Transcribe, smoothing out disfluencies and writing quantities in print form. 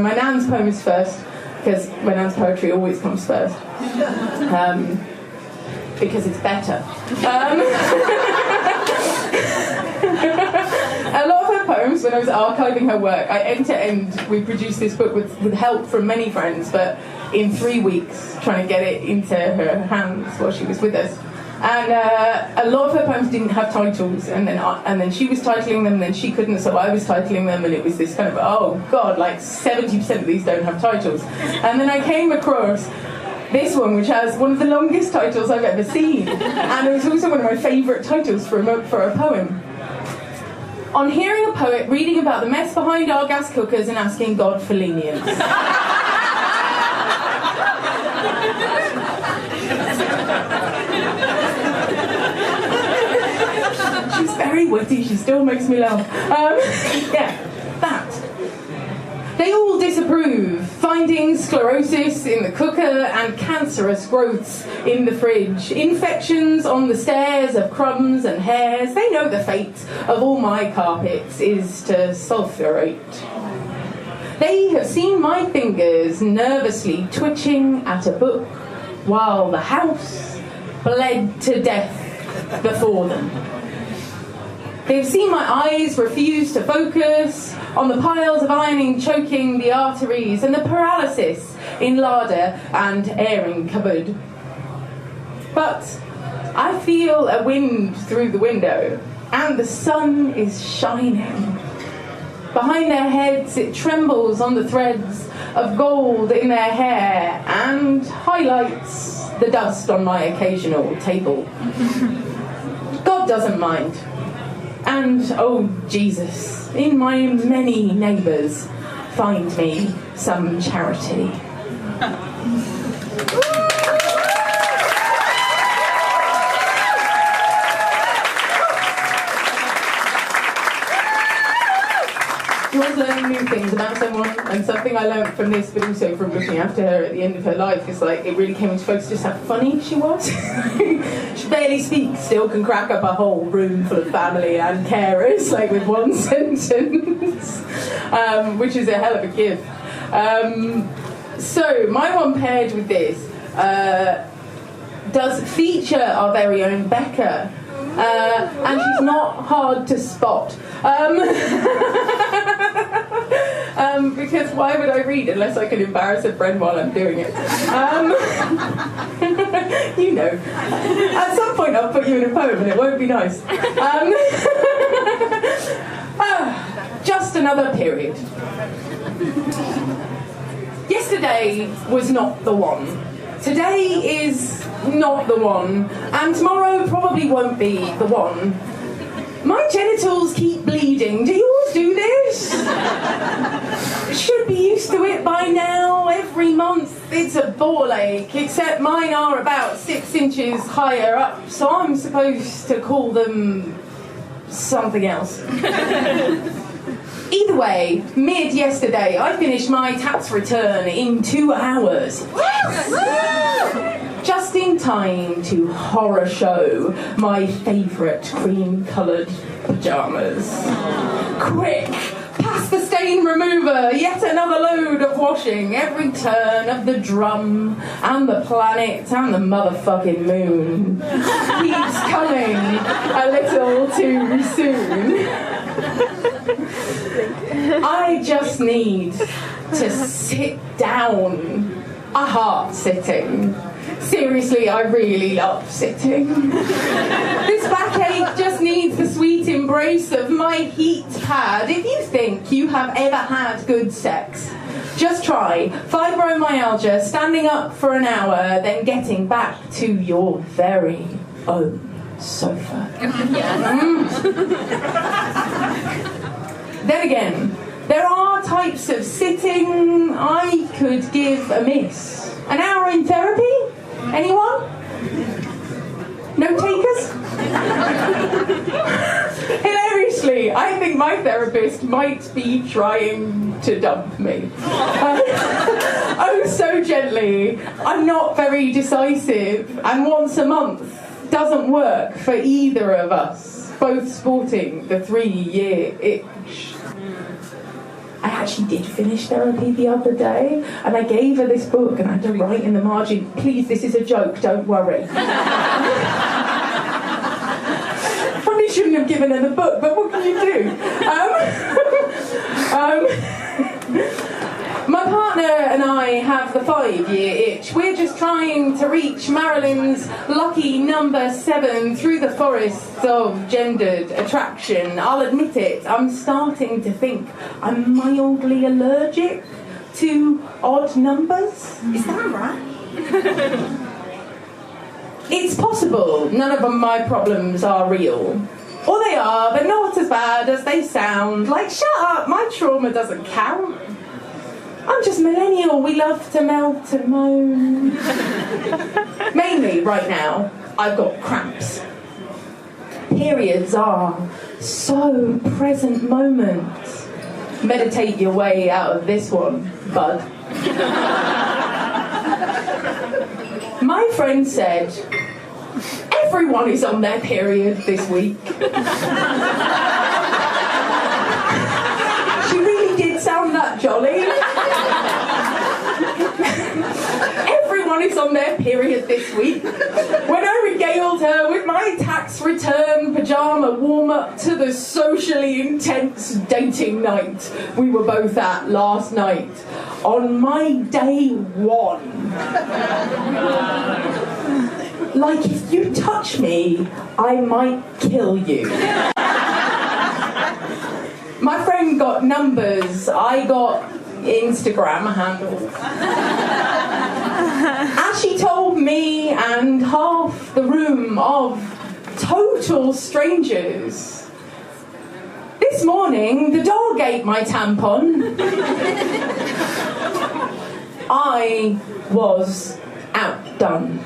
My nan's poem is first, because my nan's poetry always comes first. Because it's better. A lot of her poems, when I was archiving her work, end to end, we produced this book with help from many friends, but in 3 weeks, trying to get it into her hands while she was with us. And a lot of her poems didn't have titles, and then she was titling them, and then she couldn't, so I was titling them, and it was this kind of, oh god, like 70% of these don't have titles. And then I came across this one, which has one of the longest titles I've ever seen, and it was also one of my favourite titles for a poem. On hearing a poet reading about the mess behind our gas cookers and asking God for lenience. She's very witty, she still makes me laugh. Yeah, that. They all disapprove, finding sclerosis in the cooker and cancerous growths in the fridge, infections on the stairs of crumbs and hairs. They know the fate of all my carpets is to sulfurate. They have seen my fingers nervously twitching at a book while the house bled to death before them. They've seen my eyes refuse to focus on the piles of ironing choking the arteries and the paralysis in larder and airing cupboard. But I feel a wind through the window and the sun is shining. Behind their heads it trembles on the threads of gold in their hair and highlights the dust on my occasional table. God doesn't mind. And, oh Jesus, in my many neighbours, find me some charity. You always learn new things about someone, and something I learned from this, but also from looking after her at the end of her life, is like it really came into focus just how funny she was. She barely speaks, still can crack up a whole room full of family and carers, like with one sentence, which is a hell of a gift. So my one paired with this does feature our very own Becca. And she's not hard to spot. Because why would I read unless I can embarrass a friend while I'm doing it? You know. At some point I'll put you in a poem and it won't be nice. Just another period. Yesterday was not the one. Today is not the one, and tomorrow probably won't be the one. My genitals keep bleeding. Do yours do this? Should be used to it by now. Every month it's a ball ache, except mine are about 6 inches higher up, so I'm supposed to call them something else. Either way, mid-yesterday, I finished my tax return in 2 hours. Just in time to horror show my favourite cream-coloured pyjamas. Quick! Past the stain remover, yet another load of washing, every turn of the drum, and the planet, and the motherfucking moon keeps coming a little too soon. I just need to sit down. I heart sitting. Seriously, I really love sitting. This backache just needs the sweet embrace of my heat pad. If you think you have ever had good sex, just try fibromyalgia, standing up for an hour, then getting back to your very own sofa. Then again, there are types of sitting I could give a miss. An hour in therapy? Anyone? No takers? Hilariously, I think my therapist might be trying to dump me. Oh, so gently. I'm not very decisive, and once a month doesn't work for either of us, both sporting the 3-year itch. I actually did finish therapy the other day, and I gave her this book, and I had to write in the margin, please, this is a joke, don't worry. Probably shouldn't have given her the book, but what can you do? My partner and I have the 5-year itch. We're just trying to reach Marilyn's lucky number 7 through the forests of gendered attraction. I'll admit it, I'm starting to think I'm mildly allergic to odd numbers. Is that right? It's possible none of my problems are real. Or they are, but not as bad as they sound. Like, shut up, my trauma doesn't count. I'm just millennial, we love to melt and moan. Mainly, right now, I've got cramps. Periods are so present moments. Meditate your way out of this one, bud. My friend said, everyone is on their period this week. She really did sound that jolly. Everyone is on their period this week. When I regaled her with my tax return pyjama warm-up to the socially intense dating night we were both at last night, on my day 1. Like, if you touch me, I might kill you. My friend got numbers, I got Instagram handles. As she told me and half the room of total strangers, this morning the dog ate my tampon. I was outdone.